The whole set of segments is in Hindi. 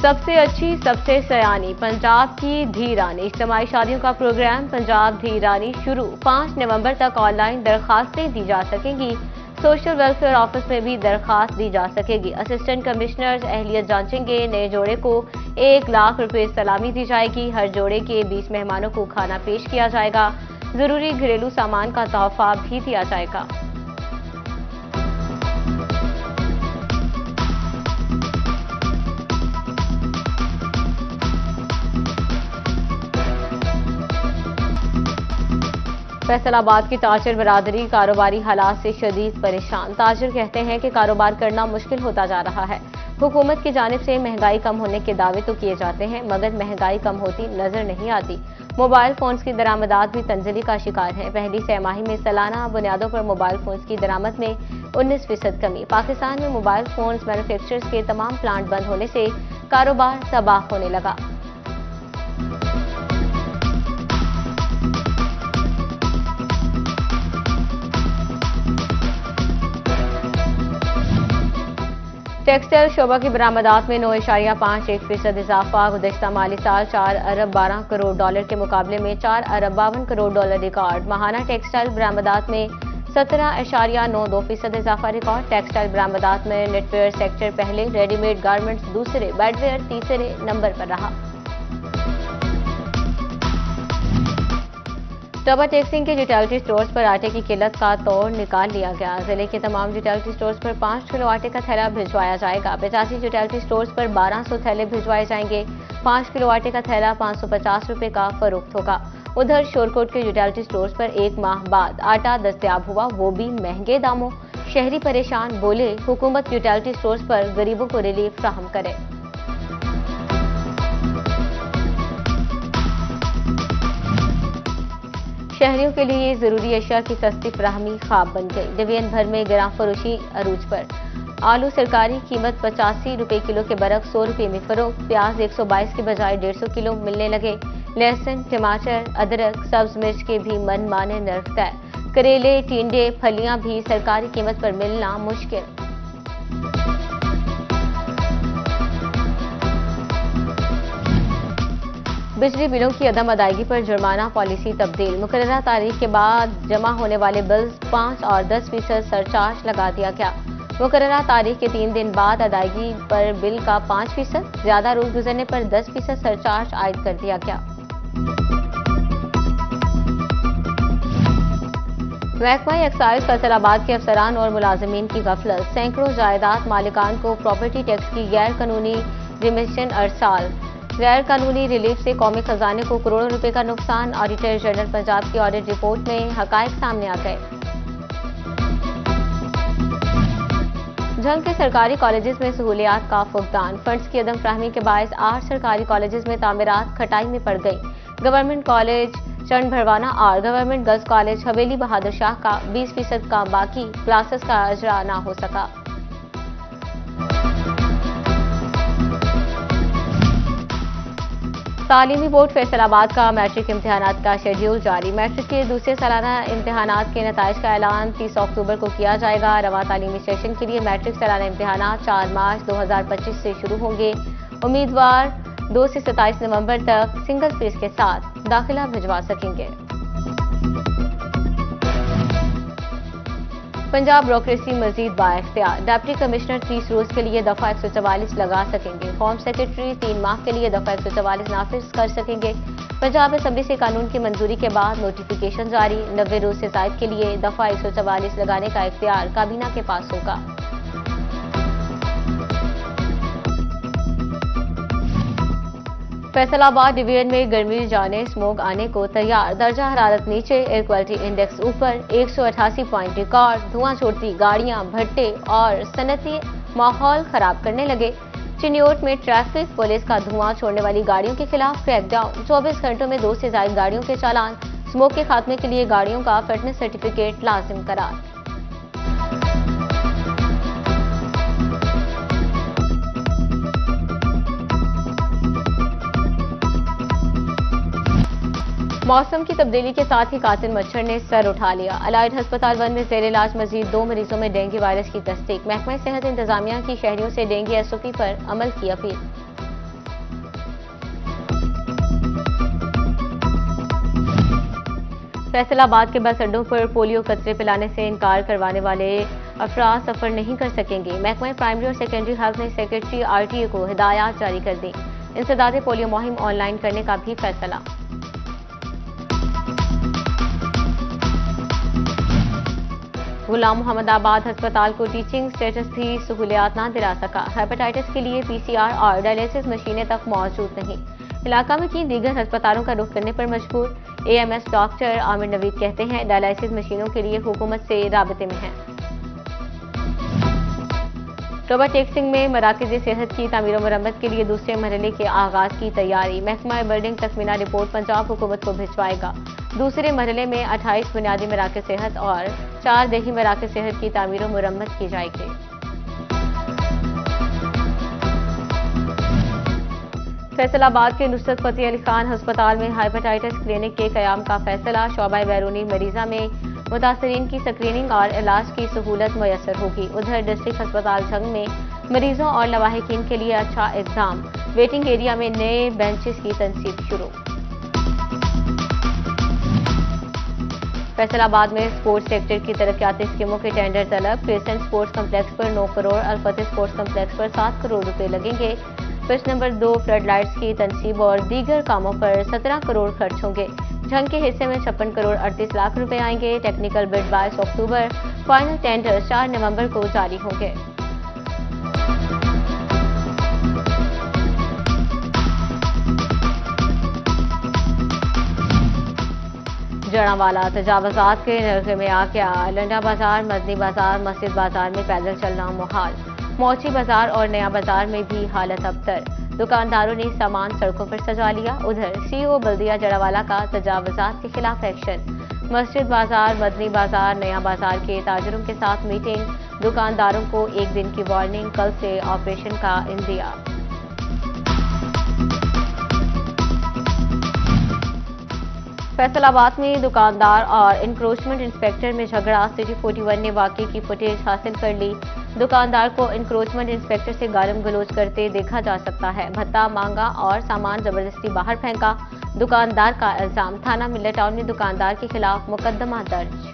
सबसे अच्छी सबसे सयानी पंजाब की धी रानी इज्तिमाई शादियों का प्रोग्राम पंजाब धी रानी शुरू 5 नवंबर तक ऑनलाइन दरखास्तें दी जा सकेंगी। सोशल वेलफेयर ऑफिस में भी दरखास्त दी जा सकेगी। असिस्टेंट कमिश्नर्स अहलियत जांचेंगे। नए जोड़े को 1 लाख रुपए सलामी दी जाएगी। हर जोड़े के 20 मेहमानों को खाना पेश किया जाएगा। जरूरी घरेलू सामान का तोहफा भी दिया जाएगा। फैसलाबाद की ताजिर बरादरी कारोबारी हालात से शदीद परेशान। ताजिर कहते हैं कि कारोबार करना मुश्किल होता जा रहा है। हुकूमत की जानिब से महंगाई कम होने के दावे तो किए जाते हैं, मगर महंगाई कम होती नजर नहीं आती। मोबाइल फोन्स की दरामदात भी तंजली का शिकार है। पहली छमाही में सालाना बुनियादों पर मोबाइल फोन्स की दरामद में 19% कमी। पाकिस्तान में मोबाइल फोन्स मैन्युफैक्चरर्स के तमाम प्लांट बंद होने से कारोबार तबाह होने लगा। टेक्सटाइल शोबा की बरामदात में 9.51% इजाफा। गुज़श्ता माली साल 4 अरब 12 करोड़ डॉलर के मुकाबले में 4 अरब 52 करोड़ डॉलर रिकॉर्ड। माहाना टेक्सटाइल बरामदात में 17.92% इजाफा रिकॉर्ड। टेक्सटाइल बरामदात में नेटवेयर सेक्टर पहले, रेडीमेड गारमेंट्स दूसरे, बेडवेयर तीसरे नंबर पर रहा। टबा टेक्सिंग के रिटेलिटी स्टोर्स पर आटे की किल्लत का तोड़ निकाल लिया गया। जिले के तमाम रिटेलिटी स्टोर्स पर 5 किलो आटे का थैला भिजवाया जाएगा। 85 रिटेलिटी स्टोर्स पर 1200 थैले भिजवाए जाएंगे। 5 किलो आटे का थैला 550 रुपए का फरोख्त होगा। उधर शोरकोट के रिटेलिटी स्टोर्स पर 1 माह बाद आटा दस्तयाब हुआ, वो भी महंगे दामों। शहरी परेशान, बोले हुकूमत रिटेलिटी स्टोर्स पर गरीबों को रिलीफ फ्राहम करे। शहरियों के लिए जरूरी अशिया की सस्ती फराहमी ख्वाब बन गई। डिवीजन भर में गिरां फरोशी अरूज पर। आलू सरकारी कीमत 85 रुपए किलो के बरक 100 रुपए में फरोख्त। प्याज 122 के बजाय 150 किलो मिलने लगे। लहसुन, टमाटर, अदरक, सब्ज मिर्च के भी मनमाने नर्ख तय। करेले, टिंडे, फलियां भी सरकारी कीमत पर मिलना मुश्किल। बिजली बिलों की अदम अदायगी पर जुर्माना पॉलिसी तब्दील। मुकर्ररा तारीख के बाद जमा होने वाले बिल्स 5 और 10% सरचार्ज लगा दिया गया। मुकर्ररा तारीख के 3 दिन बाद अदायगी पर बिल का 5%, ज्यादा रोज गुजरने पर 10% सरचार्ज आयद कर दिया गया। महकमा एक्साइज फैसलाबाद के अफसरान और मुलाजमीन की गफलत। सैकड़ों जायदाद मालिकान को प्रॉपर्टी टैक्स की गैर कानूनी रिमिशन अरसाल। गैर कानूनी रिलीफ से कौमी खजाने को करोड़ों रुपए का नुकसान। ऑडिटर जनरल पंजाब की ऑडिट रिपोर्ट में हकायक सामने आ गए। झंग के सरकारी कॉलेजेस में सहूलियात का फुकदान। फंड्स की अदम फ्राहमी के बायस 8 सरकारी कॉलेजेस में तामीरात खटाई में पड़ गई। गवर्नमेंट कॉलेज चंद भरवाना और गवर्नमेंट गर्ल्स कॉलेज हवेली बहादुर शाह का 20% का बाकी क्लासेस का अजरा ना हो सका। तालीमी बोर्ड फैसलाबाद का मैट्रिक इम्तिहानात का शेड्यूल जारी। मैट्रिक के दूसरे सालाना इम्तिहानात के नताइज का ऐलान 30 अक्टूबर को किया जाएगा। रवा तालीमी सेशन के लिए मैट्रिक सालाना इम्तिहानात 4 मार्च 2025 से शुरू होंगे। उम्मीदवार 2 से 27 नवंबर तक सिंगल फीस के साथ दाखिला भिजवा सकेंगे। पंजाब ब्यूरोक्रेसी मजीद बाइख्तियार। डिप्टी कमिश्नर 30 रोज के लिए दफा 144 लगा सकेंगे। होम सेक्रेटरी 3 माह के लिए दफा 144 नाफिज कर सकेंगे। पंजाब असेंबली से कानून की मंजूरी के बाद नोटिफिकेशन जारी। 90 रोज से जायद के लिए दफा 144 लगाने का इख्तियार काबीना के पास होगा। फैसलाबाद डिवीजन में गर्मी जाने स्मोक आने को तैयार। दर्जा हरारत नीचे, एयर क्वालिटी इंडेक्स ऊपर। 188 पॉइंट रिकॉर्ड। धुआं छोड़ती गाड़ियां, भट्टे और सनती माहौल खराब करने लगे। चिन्योट में ट्रैफिक पुलिस का धुआं छोड़ने वाली गाड़ियों के खिलाफ क्रैकडाउन। 24 घंटों में 2 से ज्यादा गाड़ियों के चालान। स्मोक के खात्मे के लिए गाड़ियों का फिटनेस सर्टिफिकेट लाजिम करार। मौसम की तब्दीली के साथ ही कातिल मच्छर ने सर उठा लिया। अलाइड अस्पताल 1 में जेर इलाज मजीद 2 मरीजों में डेंगू वायरस की तस्दीक। महकमा सेहत इंतजामिया की शहरियों से डेंगू SOP पर अमल की अपील। फैसलाबाद के बस अड्डों पर पोलियो कतरे पिलाने से इनकार करवाने वाले अफराद सफर नहीं कर सकेंगे। महकमा प्राइमरी और सेकेंडरी हेल्थ ने सेक्रेटरी आरटीए को हिदायत जारी कर दी। इंसदाद पोलियो मुहिम ऑनलाइन करने का भी फैसला। गुलाम मोहम्मदाबाद अस्पताल को टीचिंग स्टेटस भी सहूलियात न दिला सका। हेपेटाइटिस के लिए पीसीआर और डायलिसिस मशीनें तक मौजूद नहीं। इलाका में की दीगर अस्पतालों का रुख करने पर मजबूर। एएमएस डॉक्टर आमिर नवीद कहते हैं डायलिसिस मशीनों के लिए हुकूमत से राबते में हैं। टोबा टेक्सिंग में मराकज़ी सेहत की तामीर मरम्मत के लिए दूसरे मरहले के आगाज की तैयारी। महकमा बिल्डिंग तस्मीना रिपोर्ट पंजाब हुकूमत को भिजवाएगा। दूसरे मरहले में 28 बुनियादी मराकज़ सेहत और 4 देही मराकज़ सेहत की तामीर मरम्मत की जाएगी। फैसलाबाद के नुसरत फतेह अली खान अस्पताल में हेपेटाइटिस क्लिनिक के क़याम का फैसला। शोबा बैरूनी मरीज़ा में मुतासरीन की स्क्रीनिंग और इलाज की सहूलत मैसर होगी। उधर डिस्ट्रिक्ट अस्पताल झंग में मरीजों और लवाहिकीन के लिए अच्छा इंतजाम। वेटिंग एरिया में नए बेंचेस की तनसीब शुरू। फैसलाबाद में स्पोर्ट्स सेक्टर की तरक्याती स्कीमों के टेंडर तलब। क्रिसेंट स्पोर्ट्स कम्प्लेक्स पर 9 करोड़, अलफतेह स्पोर्ट्स कम्प्लेक्स पर 7 करोड़ रुपए लगेंगे। पिच नंबर 2 फ्लड लाइट्स की तनसीब और दीगर कामों पर 17 करोड़ खर्च होंगे। झंग के हिस्से में 56 करोड़ 38 लाख रुपए आएंगे। टेक्निकल बिड 22 अक्टूबर, फाइनल टेंडर 4 नवंबर को जारी होंगे। जड़ावाला तजावजात के नरखे में आ गया। लंडा बाजार, मदनी बाजार, मस्जिद बाजार में पैदल चलना मुहाल। मोची बाजार और नया बाजार में भी हालत अबतर। दुकानदारों ने सामान सड़कों पर सजा लिया। उधर सीईओ बल्दिया जड़ावाला का तजावजात के खिलाफ एक्शन। मस्जिद बाजार, मदनी बाजार, नया बाजार के ताजरों के साथ मीटिंग। दुकानदारों को 1 दिन की वार्निंग, कल से ऑपरेशन का इंदिया। फैसलाबाद में दुकानदार और इंक्रोचमेंट इंस्पेक्टर में झगड़ा। सिटी 41 ने वाकई की फुटेज हासिल कर ली। दुकानदार को इंक्रोचमेंट इंस्पेक्टर से गालिम गलौज करते देखा जा सकता है। भत्ता मांगा और सामान जबरदस्ती बाहर फेंका। दुकानदार का इल्जाम। थाना मिल्लर टाउन में दुकानदार के खिलाफ मुकदमा दर्ज।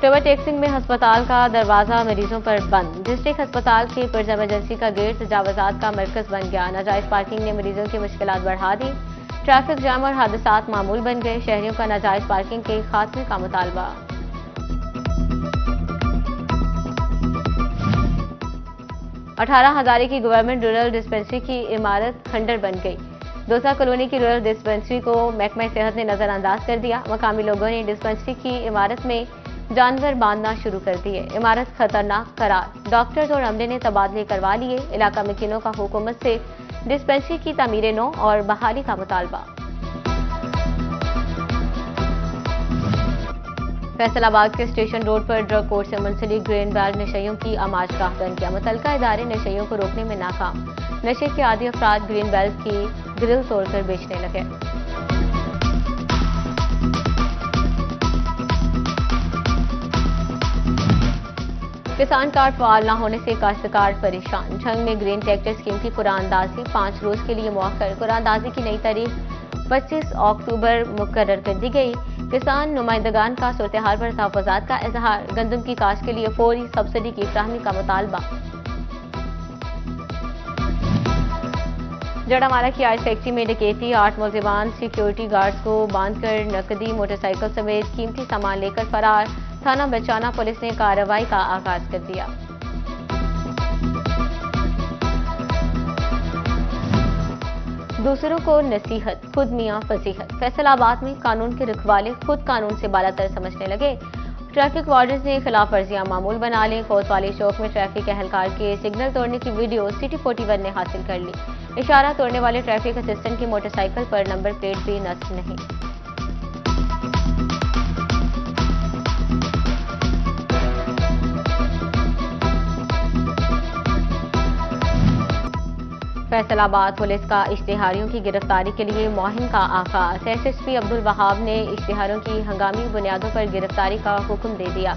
टोबा टेक्सिंग में अस्पताल का दरवाजा मरीजों पर बंद। डिस्ट्रिक्ट अस्पताल के पुरजा इमरजेंसी का गेट तजावजात का मरकज बन गया। नाजायज पार्किंग ने मरीजों की मुश्किलात बढ़ा दी। ट्रैफिक जाम और हादसात मामूल बन गए। शहरियों का नाजायज पार्किंग के खात्मे का मुतालबा। अठारह हजारे की गवर्नमेंट रूरल डिस्पेंसरी की इमारत खंडर बन गई। दोसा कॉलोनी की रूरल डिस्पेंसरी को महकमा सेहत ने नजरअंदाज कर दिया। मकामी लोगों ने डिस्पेंसरी की इमारत में जानवर बांधना शुरू कर दिए। इमारत खतरनाक करार। डॉक्टर्स और अमले ने तबादले करवा लिए। इलाका मकीनों का हुकूमत से डिस्पेंसरी की तामीर नौ और बहाली का मुतालबा। फैसलाबाद के स्टेशन रोड पर ड्रग कोर्ट से मुंसलिक ग्रेन बैग नशइयों की आमाजगाह बन गया। मुतलका इदारे नशइयों को रोकने में नाकाम। नशे के आदी अफराद ग्रीन बेल्ट की ग्रिल तोड़कर बेचने लगे। किसान कार्ड फाल न होने से काश्तकार परेशान। झंग में ग्रीन ट्रैक्टर स्कीम की कुरानंदाजी 5 रोज के लिए मौखर। कुरानंदाजी की नई तारीख 25 अक्टूबर मुकर्रर कर दी गई। किसान नुमाइंदगान का सूरत-ए-हाल पर तहफ़्फ़ुज़ात का इजहार। गंदम की काश्त के लिए फौरी सब्सिडी की फराहमी का मुतालबा। जड़ावाला की आइस फैक्ट्री में डकैती। 8 मुलजिमान सिक्योरिटी गार्ड्स को बांधकर नकदी, मोटरसाइकिल समेत कीमती सामान लेकर फरार। थाना बचाना पुलिस ने कार्रवाई का आगाज कर दिया। दूसरों को नसीहत, खुद मियां फजीहत। फैसलाबाद में कानून के रखवाले खुद कानून से बालातर समझने लगे। ट्रैफिक वार्डन्स ने खिलाफ वर्जियां मामूल बना ली। कोतवाली चौक में ट्रैफिक एहलकार के सिग्नल तोड़ने की वीडियो सिटी 41 ने हासिल कर ली। इशारा तोड़ने वाले ट्रैफिक असिस्टेंट की मोटरसाइकिल पर नंबर प्लेट भी नस्ब नहीं। फैसलाबाद पुलिस का इश्तिहारियों की गिरफ्तारी के लिए मुहिम का आगाज। एसएसपी अब्दुल वहाब ने इश्तिहारों की हंगामी बुनियादों पर गिरफ्तारी का हुक्म दे दिया।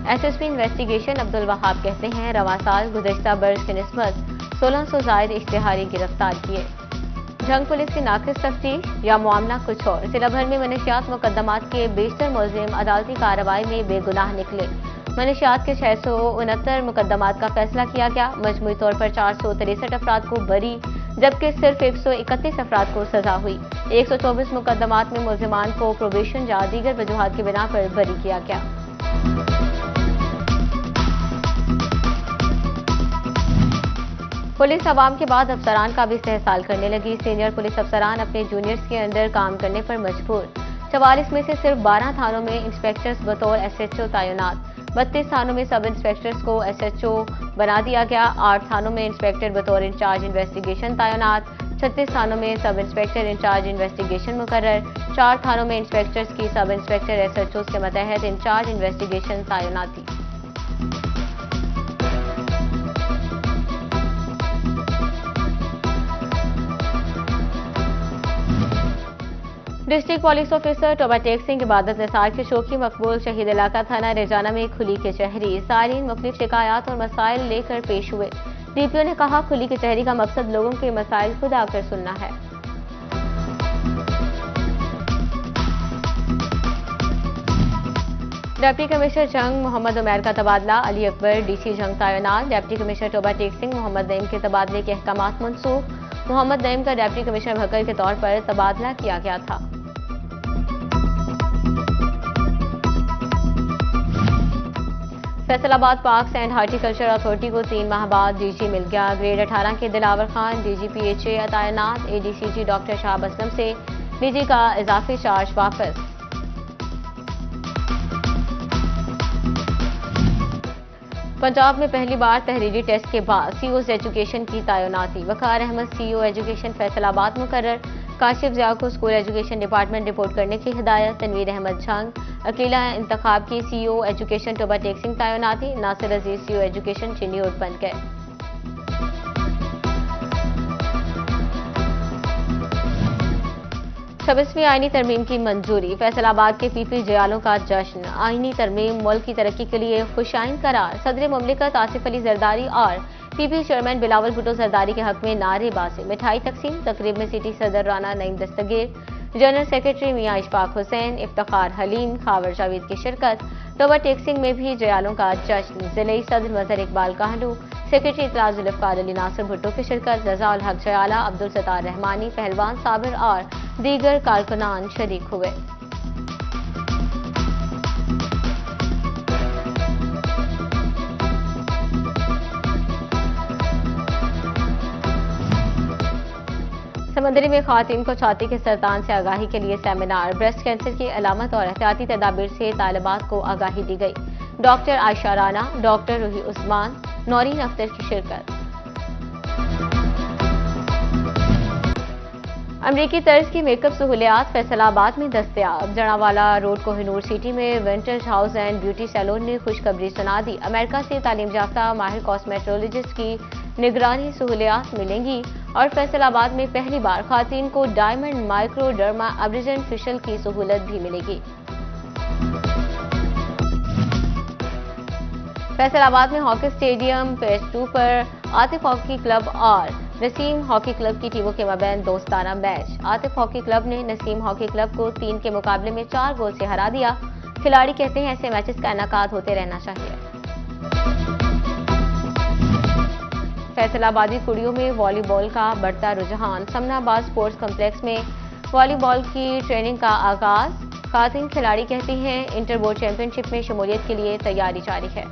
एसएसपी इन्वेस्टिगेशन अब्दुल वहाब कहते हैं रवां साल गुज़श्ता बरस की निस्बत 1600 जायद इश्तिहारी गिरफ्तार किए। जंग पुलिस की नाकिस तफ्तीश या मामला कुछ और। जिला भर में मनशियात मुकदमात के बेशतर मुलजिम अदालती कार्रवाई में बेगुनाह निकले। मनशियात के 669 मुकदमात का फैसला किया गया। मजमूई तौर पर 463 अफराद को बरी जबकि सिर्फ 131 अफराद को सजा हुई। 124 मुकदमात में मुलजिमान को प्रोबेशन या दीगर वजूहात की बिना पर बरी किया गया। पुलिस अवाम के बाद अफसरान का भी इस्तेहसाल करने लगी। सीनियर पुलिस अफसरान अपने जूनियर्स के अंडर काम करने पर मजबूर। 44 में से सिर्फ 12 थानों में इंस्पेक्टर्स बतौर SHO तैनात। 32 थानों में सब इंस्पेक्टर्स को SHO बना दिया गया। 8 थानों में इंस्पेक्टर बतौर इंचार्ज इन्वेस्टिगेशन तैनात। 36 थानों में सब इंस्पेक्टर इंचार्ज इन्वेस्टिगेशन मुकर्रर। 4 थानों में इंस्पेक्टर्स की सब इंस्पेक्टर SHOs के मतहत इंचार्ज इन्वेस्टिगेशन तैनाती। District police officer Toba Tek Singh इबादत निसार के शौकी मकबूल शहीद इलाका थाना रेजाना में खुली कचहरी। सारीन मुख्तलिफ शिकायत और मसाइल लेकर पेश हुए। DPO ने कहा, खुली कचहरी का मकसद लोगों के मसाइल खुद आकर सुनना है। डिप्टी कमिश्नर जंग मोहम्मद उमैर का तबादला। अली अकबर DC जंग तैनात। डिप्टी कमिश्नर टोबाटेक सिंह मोहम्मद नईम के तबादले के अहकामात मनसूख। मोहम्मद नईम का डिप्टी कमिश्नर भकर के तौर पर तबादला किया गया था। Faisalabad parks and horticulture authority को 3 माह बाद DG मिल गया। ग्रेड 18 के दिलावर खान DGPHA तैनात। ADCG डॉक्टर शाहब असलम से DG का इजाफी चार्ज वापस। पंजाब में पहली बार तहरीरी टेस्ट के बाद COs एजुकेशन की तैनाती। वकार अहमद CO एजुकेशन फैसलाबाद मुकर्रर। काशिफ ज़िया को स्कूल एजुकेशन डिपार्टमेंट रिपोर्ट करने की हिदायत। तनवीर अहमद जंग अकेला इंतखाब की CO एजुकेशन टोबाटेक सिंह तैनाती। नासिर अजीज CO एजुकेशन चिन्यूट बन गए। 26वीं आईनी तरमीम की मंजूरी। फैसलाबाद के PP जयालों का जश्न। आईनी तरमीम मुल्क की तरक्की के लिए खुशाइन करार। सदर मुमलिकत आसिफ अली जरदारी और PP चेयरमैन बिलावल भुट्टो जरदारी के हक में नारेबाजी। मिठाई तकसीम। तकरीब में सिटी सदर राना नईम दस्तगीर, जनरल सेक्रेटरी मियां इशफाक हुसैन, इफ्तिखार हलीम, खावर जावेद की शिरकत। टोबाटेक सिंह में भी जयालों का जश्न। जिले सदर मजहर इकबाल काहलू, सेक्रेटरी इतला जुल्फकार अली नासिर भुट्टो की शिरकत। रजा उल हक जयाला, अब्दुल सत्तार रहमानी, पहलवान साबिर और दीगर कारकुनान शरीक हुए। समंदरी में खातून को छाती के सरतान से आगाही के लिए सेमिनार। ब्रेस्ट कैंसर की अलामत और एहतियाती तदाबीर से तालिबात को आगाही दी गई। डॉक्टर आयशा राना, डॉक्टर रूही उस्मान, नौरीन अख्तर की शिरकत। अमरीकी तर्ज की मेकअप सहूलियात फैसलाबाद में दस्तयाब। जड़ावाला रोड कोहिनूर सिटी में vintage house and beauty salon ने खुशखबरी सुना दी। अमेरिका से तालीम याफ्ता माहिर कॉस्मेटोलॉजिस्ट की निगरानी सहूलियात मिलेंगी और फैसलाबाद में पहली बार खातून को डायमंड माइक्रोडर्मा एब्रिजन फेशियल की सहूलत भी मिलेगी। फैसलाबाद में हॉकी स्टेडियम फेज 2 पर आतिफ हॉकी क्लब और नसीम हॉकी क्लब की टीमों के मबैन दोस्ताना मैच। आतिफ हॉकी क्लब ने नसीम हॉकी क्लब को 3 के मुकाबले में 4 गोल से हरा दिया। खिलाड़ी कहते हैं ऐसे मैचेस का इनेकाद होते रहना चाहिए। फैसलाबादी कुड़ियों में वॉलीबॉल का बढ़ता रुझान। समनाबाद स्पोर्ट्स कॉम्प्लेक्स में वॉलीबॉल की ट्रेनिंग का आगाज। खातून खिलाड़ी कहती हैं इंटर बोर्ड चैंपियनशिप में शमूलियत के लिए तैयारी जारी है।